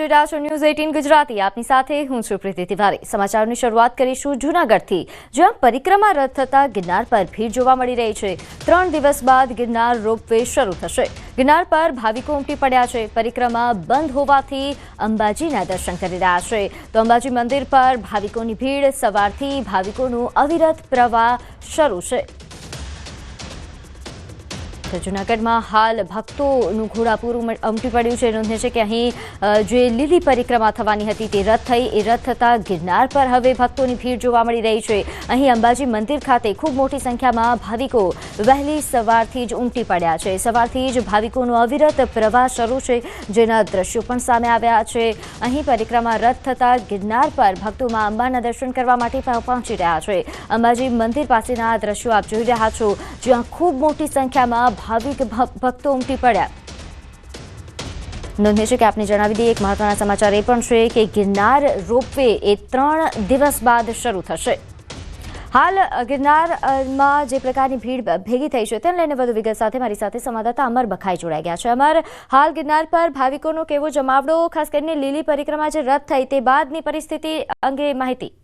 જોઈ રહ્યા છો ન્યૂઝ 18 ગુજરાતી। આપની સાથે હું છું પ્રીતિ તિવારી। સમાચારની શરૂઆત કરીશું જૂનાગઢથી, જ્યાં પરિક્રમા રથ થતા ગિરનાર પર ભીડ જોવા મળી રહી છે। 3 દિવસ બાદ ગિરનાર રોપવે શરૂ થશે। ગિરનાર પર ભાવિકો ઉમટી પડ્યા છે। પરિક્રમા બંધ હોવાથી અંબાજીના દર્શન કરી રહ્યા છે, તો અંબાજી મંદિર પર ભાવિકોની ભીડ, સવારથી ભાવિકોનું અવિરત પ્રવાહ શરૂ છે। જૂનાગઢમાં હાલ ભક્તોનું ઘોડાપૂર ઉમટી પડ્યું છે। નોંધનીય છે કે અહીં જે લીલી પરિક્રમા થવાની હતી તે રદ થઈ। એ રદ થતાં ગિરનાર પર હવે ભક્તોની ભીડ જોવા મળી રહી છે। અહીં અંબાજી મંદિર ખાતે ખૂબ મોટી સંખ્યામાં ભાવિકો વહેલી સવારથી જ ઉમટી પડ્યા છે। સવારથી જ ભાવિકોનો અવિરત પ્રવાહ શરૂ છે, જેના દ્રશ્યો પણ સામે આવ્યા છે। અહીં પરિક્રમા રદ થતાં ગિરનાર પર ભક્તો માં અંબાના દર્શન કરવા માટે પહોંચી રહ્યા છે। અંબાજી મંદિર પાસેના આ દ્રશ્યો આપ જોઈ રહ્યા છો, જ્યાં ખૂબ મોટી સંખ્યામાં ભાવિક ભક્તો ઉમટી પડ્યા। નોંધનીય છે કે આપને જણાવી દઈએ, એક મહત્વના સમાચાર એ પણ છે કે ગિરનાર રોપવે એ 3 દિવસ બાદ શરૂ થશે। હાલ ગિરનારમાં જે પ્રકારની ભીડ ભેગી થઈ છે તેને લઈને વધુ વિગત સાથે મારી સાથે સંવાદદાતા અમર બખાઈ જોડાઈ ગયા છે। અમર, હાલ ગિરનાર પર ભાવિકોનો કેવો જમાવડો, ખાસ કરીને લીલી પરિક્રમા જે રદ થઈ તે બાદની પરિસ્થિતિ અંગે માહિતી?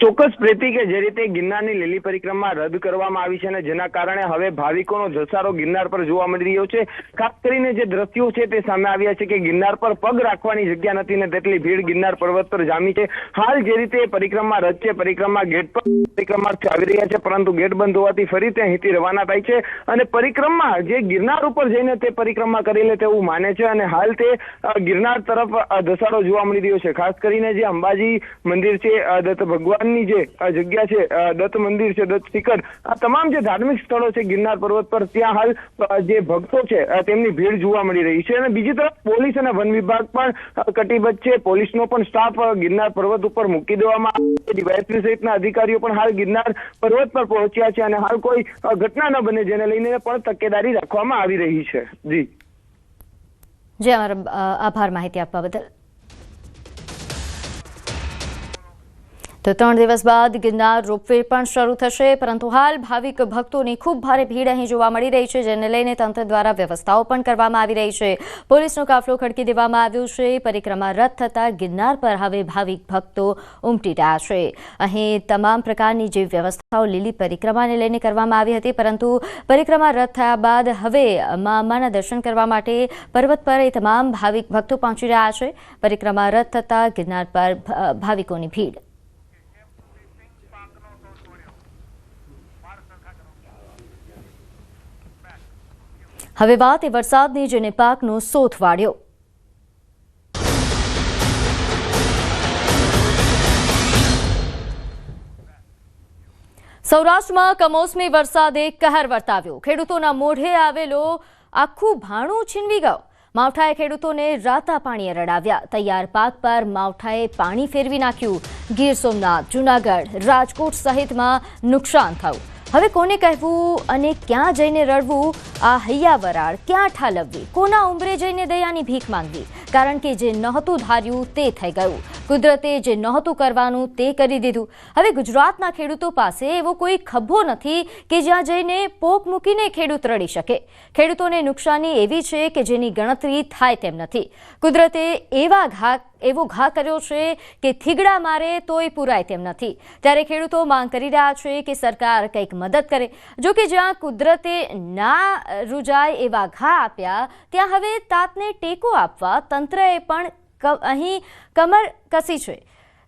ચોક્કસ પ્રીતિ, કે જે રીતે ગિરનારની લીલી પરિક્રમા રદ કરવામાં આવી છે અને જેના કારણે હવે ભાવિકોનો ધસારો ગિરનાર પર જોવા મળી રહ્યો છે। ખાસ કરીને જે દ્રશ્યો છે તે સામે આવ્યા છે કે ગિરનાર પર પગ રાખવાની જગ્યા નથી ને તેટલી ભીડ ગિરનાર પર્વત પર જામી છે। હાલ જે રીતે પરિક્રમા રદ છે, પરિક્રમા ગેટ પર પરિક્રમાર્થી આવી રહ્યા છે, પરંતુ ગેટ બંધ હોવાથી ફરી ત્યાંથી રવાના થાય છે અને પરિક્રમા જે ગિરનાર ઉપર જઈને તે પરિક્રમા કરી લે તેવું માને છે અને હાલ તે ગિરનાર તરફ ધસારો જોવા મળી રહ્યો છે। ખાસ કરીને જે અંબાજી મંદિર છે, દત્ત ભગવાનની જે જગ્યા છે, દત્ત મંદિર છે, દત્ત શિખર, આ તમામ જે ધાર્મિક સ્થળો છે ગિરનાર પર્વત પર, ત્યાં હાલ જે ભક્તો છે તેમની ભીડ જોવા મળી રહી છે। અને બીજી તરફ પોલીસ અને વન વિભાગ પણ કટિબદ્ધ છે। પોલીસનો પણ સ્ટાફ ગિરનાર પર્વત ઉપર મૂકી દેવામાં આવ્યો છે। ડીવાયએસપી સહિતના અધિકારીઓ પણ હાલ ગિરનાર પર્વત પર પહોંચ્યા છે અને હાલ કોઈ ઘટના ન બને જેને લઈને પણ તકેદારી રાખવામાં આવી રહી છે। જી અમારો આભાર માહિતી આપવા બદલ। તો 3 દિવસ બાદ ગિરનાર રોપવે પણ શરૂ થશે, પરંતુ હાલ ભાવિક ભક્તોની ખૂબ ભારે ભીડ અહીં જોવા મળી રહી છે, જેને લઈને તંત્ર દ્વારા વ્યવસ્થાઓ પણ કરવામાં આવી રહી છે। પોલીસનો કાફલો ખડકી દેવામાં આવ્યો છે। પરિક્રમા રદ થતાં ગિરનાર પર હવે ભાવિક ભક્તો ઉમટી રહ્યા છે। અહીં તમામ પ્રકારની જે વ્યવસ્થાઓ લીલી પરિક્રમાને લઈને કરવામાં આવી હતી, પરંતુ પરિક્રમા રદ થયા બાદ હવે મા અંબાના દર્શન કરવા માટે પર્વત પર એ તમામ ભાવિક ભક્તો પહોંચી રહ્યા છે। પરિક્રમા રદ થતાં ગિરનાર પર ભાવિકોની ભીડ। હવે વાત એ વરસાદની, જેને પાકનો સોથ વાળ્યો। સૌરાષ્ટ્રમાં કમોસમી વરસાદે કહેર વર્તાવ્યો। ખેડૂતોના મોઢે આવેલો આખું ભાણું છીનવી ગયો। માવઠાએ ખેડૂતોને રાતા પાણીએ રડાવ્યા। તૈયાર પાક પર માવઠાએ પાણી ફેરવી નાખ્યું। ગીર સોમનાથ, જૂનાગઢ, રાજકોટ સહિતમાં નુકસાન થયું। હવે કોને કહેવું અને ક્યાં જઈને રડવું? આ હૈયા વરાળ ક્યાં ઠાલવવી? કોના ઉંબરે જઈને દયાની ભીખ માંગવી? કારણ કે જે નહોતું ધાર્યું તે થઈ ગયું। કુદરતે જે નહોતું કરવાનું તે કરી દીધું। હવે ગુજરાતના ખેડૂતો પાસે એવો કોઈ ખભો નથી કે જ્યાં જઈને પોક મૂકીને ખેડૂત રડી શકે। ખેડૂતોને નુકસાની એવી છે કે જેની ગણતરી થાય તેમ નથી। કુદરતે એવો ઘા કર્યો છે કે થીગડા મારે તોય પૂરાય તેમ નથી। ત્યારે ખેડૂતો માંગ કરી રહ્યા છે કે સરકાર કંઈક મદદ કરે। જો કે જ્યાં કુદરતે ના રૂજાય એવા ઘા આપ્યા, ત્યાં હવે તાતને ટેકો આપવા તંત્રએ પણ અહીં કમર કસી છે।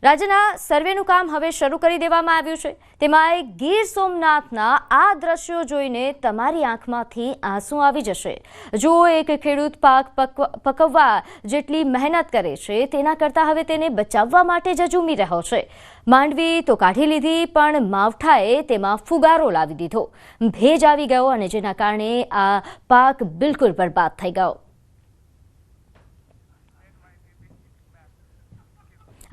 રાજ્યના સર્વેનું કામ હવે શરૂ કરી દેવામાં આવ્યું છે। તેમાં ગીર સોમનાથના આ દ્રશ્યો જોઈને તમારી આંખમાંથી આંસુ આવી જશે। જો એક ખેડૂત પાક પકવવા જેટલી મહેનત કરે છે, તેના કરતાં હવે તેને બચાવવા માટે જ ઝૂમી રહ્યો છે। માંડવી તો કાઢી લીધી, પણ માવઠાએ તેમાં ફુગારો લાવી દીધો। ભેજ આવી ગયો અને જેના કારણે આ પાક બિલકુલ બરબાદ થઈ ગયો।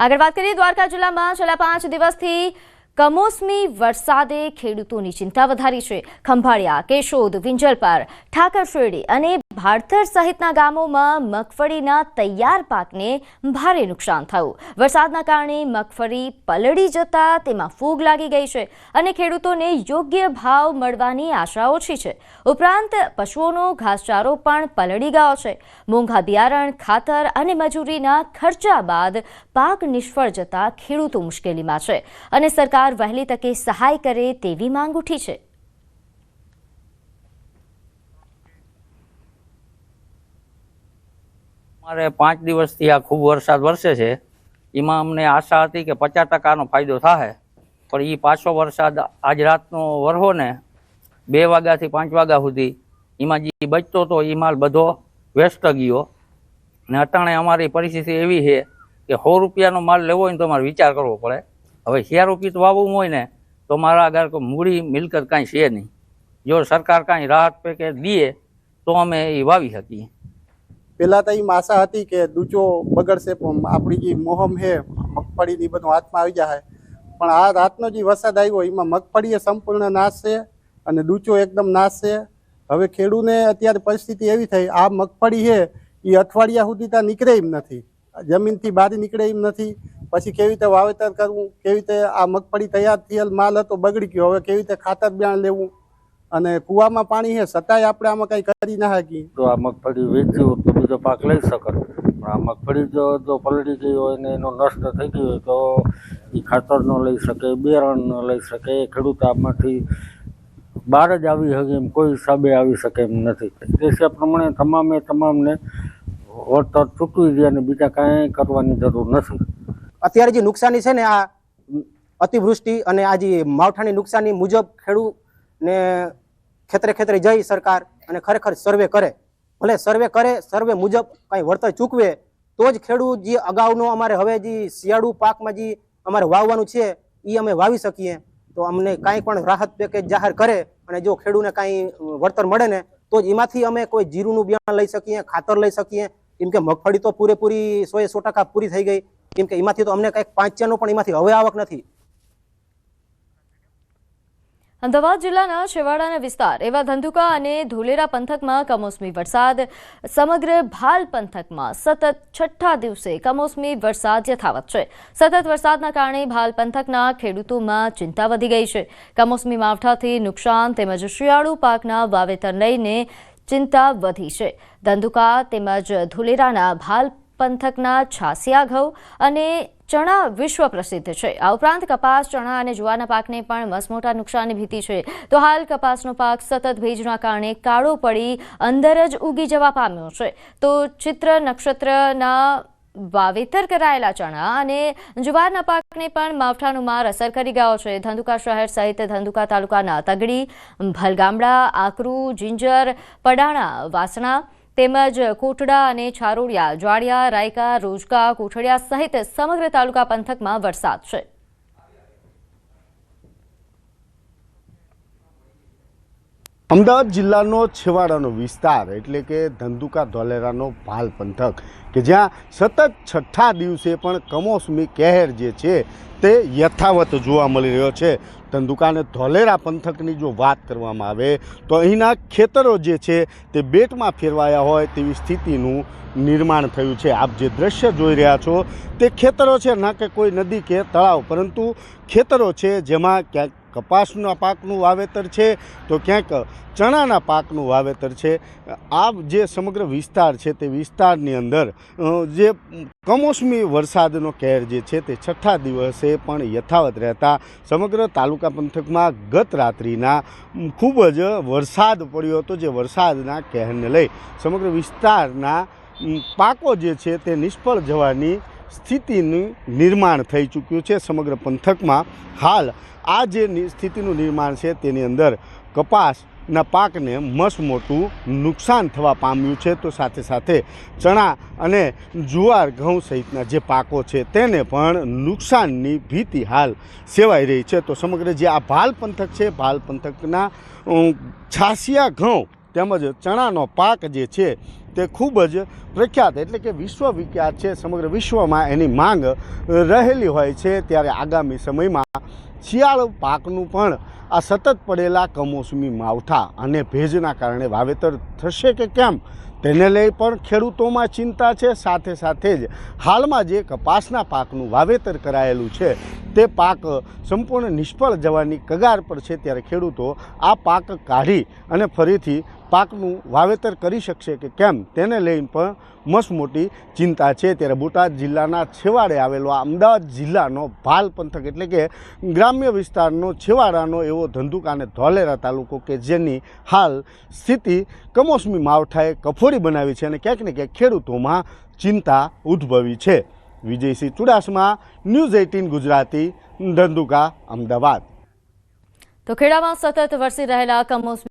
આગળ વાત કરીએ, દ્વારકા જિલ્લામાં છેલ્લા 5 દિવસથી કમોસમી વરસાદે ખેડૂતોની ચિંતા વધારી છે। ખંભાળિયા, કેશોદ, વિંજલપાર, ઠાકર શેરડી અને ભાડથર સહિતના ગામોમાં મગફળીના તૈયાર પાકને ભારે નુકસાન થયું. વરસાદના કારણે મગફળી પલળી જતા તેમાં ફૂગ લાગી ગઈ છે અને ખેડૂતોને યોગ્ય ભાવ મળવાની આશા ઓછી છે. ઉપરાંત પશુઓનો ઘાસચારો પણ પલળી ગયો છે. મોંઘા બિયારણ, ખાતર અને મજૂરીના ખર્ચા બાદ પાક નિષ્ફળ જતા ખેડૂતો મુશ્કેલીમાં છે અને સરકાર વહેલી તકે સહાય કરે તેવી માંગ ઉઠી છે. અમારે 5 દિવસથી આ ખૂબ વરસાદ વરસે છે. એમાં અમને આશા હતી કે 50% ફાયદો થાય, પણ એ પાછો વરસાદ આજ રાતનો વરહો ને 2 વાગ્યાથી 5 વાગ્યા સુધી એમાં જે બચતો હતો એ માલ બધો વેસ્ટ ગયો. ને અટાણે અમારી પરિસ્થિતિ એવી છે કે 100 રૂપિયાનો માલ લેવો હોય ને તો અમારે વિચાર કરવો પડે. હવે 100 રૂપિયા તો વાવવું હોય ને તો મારા આગળ કોઈ મૂડી મિલકત કાંઈ છે નહીં. જો સરકાર કાંઈ રાહત પેકેજ દે તો અમે એ વાવી શકીએ. પહેલાં તો એમ આશા હતી કે દૂચો બગડશે, પણ આપણી જે મોહમ છે મગફળીની બધું હાથમાં આવી જાય. પણ આ રાતનો જે વરસાદ આવ્યો એમાં મગફળી સંપૂર્ણ નાશ છે અને દૂચો એકદમ નાશ છે. હવે ખેડૂતને અત્યારે પરિસ્થિતિ એવી થઈ, આ મગફળી છે એ અઠવાડિયા સુધી ત્યાં નીકળે એમ નથી, જમીનથી બહાર નીકળે એમ નથી. પછી કેવી રીતે વાવેતર કરવું, કેવી રીતે આ મગફળી તૈયાર થયેલ માલ હતો બગડી ગયો, હવે કેવી રીતે ખાતર બિયારણ લેવું, અને કુવામાં પાણી છે છતાંય આપણે આમાં કંઈ કરી ના શકીએ. તો આ મગફળી વેચ્યું તો બીજો પાક લઈ શકે, પણ આ મગફળી જો પલળી ગઈ હોય ને એનો નષ્ટ થઈ ગયો હોય તો એ ખાતર ન લઈ શકે, બિયારણ ન લઈ શકે. ખેડૂત આમાંથી બહાર જ આવી શકે એમ કોઈ હિસાબે આવી શકે એમ નથી. તે પ્રમાણે તમામને વળતર ચૂકવી દે અને બીજા કાંઈ કરવાની જરૂર નથી. અત્યારે જે નુકસાની છે ને, આ અતિવૃષ્ટિ અને આ જે માવઠાની નુકસાની મુજબ ખેડૂતને ખેતરે જઈ સરકાર અને ખરેખર સર્વે કરે, ભલે સર્વે કરે, સર્વે મુજબ કાંઈ વળતર ચૂકવે તો જ ખેડૂત જે અગાઉનો અમારે હવે જે શિયાળુ પાકમાં જે અમારે વાવવાનું છે એ અમે વાવી શકીએ. તો અમને કાંઈ પણ રાહત પેકેજ જાહેર કરે અને જો ખેડૂતને કાંઈ વળતર મળે ને તો જ એમાંથી અમે કોઈ જીરુંનું બિયારણ લઈ શકીએ, ખાતર લઈ શકીએ. કેમ કે મગફળી તો પૂરેપૂરી 100% પૂરી થઈ ગઈ, કેમ કે એમાંથી તો અમને કંઈક 5 પણ એમાંથી હવે આવક નથી. અમદાવાદ જિલ્લાના છેવાડાના વિસ્તાર એવા ધંધુકા અને ધોલેરા પંથકમાં કમોસમી વરસાદ. સમગ્ર ભાલ પંથકમાં સતત 6ઠ્ઠા દિવસે કમોસમી વરસાદ યથાવત છે. સતત વરસાદના કારણે ભાલ પંથકના ખેડૂતોમાં ચિંતા વધી ગઈ છે. કમોસમી માવઠાથી નુકસાન તેમજ શિયાળુ પાકના વાવેતર લઈને ચિંતા વધી છે. ધંધુકા તેમજ ધોલેરાના ભાલ પંથકના છાસિયા ઘઉં અને ચણા વિશ્વ પ્રસિદ્ધ છે. આ ઉપરાંત કપાસ, ચણા અને જુવારના પાકને પણ મસમોટા નુકસાનની ભીતિ છે. તો હાલ કપાસનો પાક સતત ભેજના કારણે કાળો પડી અંદર જ ઉગી જવા પામ્યો છે. તો ચિત્ર નક્ષત્રના વાવેતર કરાયેલા ચણા અને જુવારના પાકને પણ માવઠાનો માર અસર કરી ગયો છે. ધંધુકા શહેર સહિત ધંધુકા તાલુકાના તગડી, ભલગામડા, આકરુ, જિંજર, પડાણા, વાસણા તેમજ કોટડા અને છારોડિયા, જાડિયા, રાયકા, રોજકા, કોઠડિયા સહિત સમગ્ર તાલુકા પંથકમાં વરસાદ છે. અમદાવાદ જિલ્લાનો છેવાડાનો વિસ્તાર એટલે કે ધંધુકા ધોલેરાનો ભાલ પંથક કે જ્યાં સતત 6ઠ્ઠા દિવસે પણ કમોસમી કહેર જે છે તે યથાવત જોવા મળી રહ્યો છે. ધંધુકા અને ધોલેરા પંથકની જો વાત કરવામાં આવે તો અહીંના ખેતરો જે છે તે બેટમાં ફેરવાયા હોય તેવી સ્થિતિનું નિર્માણ થયું છે. આપ જે દ્રશ્ય જોઈ રહ્યા છો તે ખેતરો છે, ના કે કોઈ નદી કે તળાવ, પરંતુ ખેતરો છે જેમાં ક્યાંક કપાસના પાકનું વાવેતર છે તો ક્યાંક ચણાના પાકનું વાવેતર છે. આ જે સમગ્ર વિસ્તાર છે તે વિસ્તારની અંદર જે કમોસમી વરસાદનો કહેર જે છે તે 6ઠ્ઠા દિવસે પણ યથાવત રહેતા સમગ્ર તાલુકા પંથકમાં ગત રાત્રિના ખૂબ જ વરસાદ પડ્યો હતો. જે વરસાદના કહેરને લઈ સમગ્ર વિસ્તારના પાકો જે છે તે નિષ્ફળ જવાની સ્થિતિનું નિર્માણ થઈ ચૂક્યું છે. સમગ્ર પંથકમાં હાલ આ જે સ્થિતિનું નિર્માણ છે તેની અંદર કપાસના પાકને મસમોટું નુકસાન થવા પામ્યું છે. તો સાથે સાથે ચણા અને જુવાર, ઘઉં સહિતના જે પાકો છે તેને પણ નુકસાનની ભીતિ હાલ સેવાઈ રહી છે. તો સમગ્ર જે આ ભાલ પંથક છે, ભાલ પંથકના છાસિયા ઘઉં તેમજ ચણાનો પાક જે છે તે ખૂબ જ પ્રખ્યાત એટલે કે વિશ્વવિખ્યાત છે. સમગ્ર વિશ્વમાં એની માંગ રહેલી હોય છે. ત્યારે આગામી સમયમાં શિયાળુ પાકનું પણ આ સતત પડેલા કમોસમી માવઠા અને ભેજના કારણે વાવેતર થશે કે કેમ તેને લઈ પણ ખેડૂતોમાં ચિંતા છે। સાથે સાથે જ હાલમાં જે કપાસના પાકનું વાવેતર કરાયેલું છે તે પાક સંપૂર્ણ નિષ્ફળ જવાની કગાર પર છે, ત્યારે ખેડૂતો આ પાક કાઢી અને ફરીથી પાકનું વાવેતર કરી શકશે કે કેમ તેને લઈને પણ મસમોટી ચિંતા છે। ત્યારે બોટાદ જિલ્લાના છેવાડે આવેલો આ અમદાવાદ જિલ્લાનો ભાલ પંથક એટલે કે ગ્રામ્ય વિસ્તારનો છેવાડાનો એવો ધંધુકા અને ધોલેરા તાલુકો કે જેની હાલ સ્થિતિ કમોસમી માવઠાએ કફોડી બનાવી છે અને ક્યાંક ને ક્યાંક ખેડૂતોમાં ચિંતા ઉદ્ભવી છે। વિજયસિંહ ચુડાસમા, ન્યૂઝ 18 ગુજરાતી, ધંધુકા, અમદાવાદ। તો ખેડામાં સતત વરસી રહેલા કમોસમી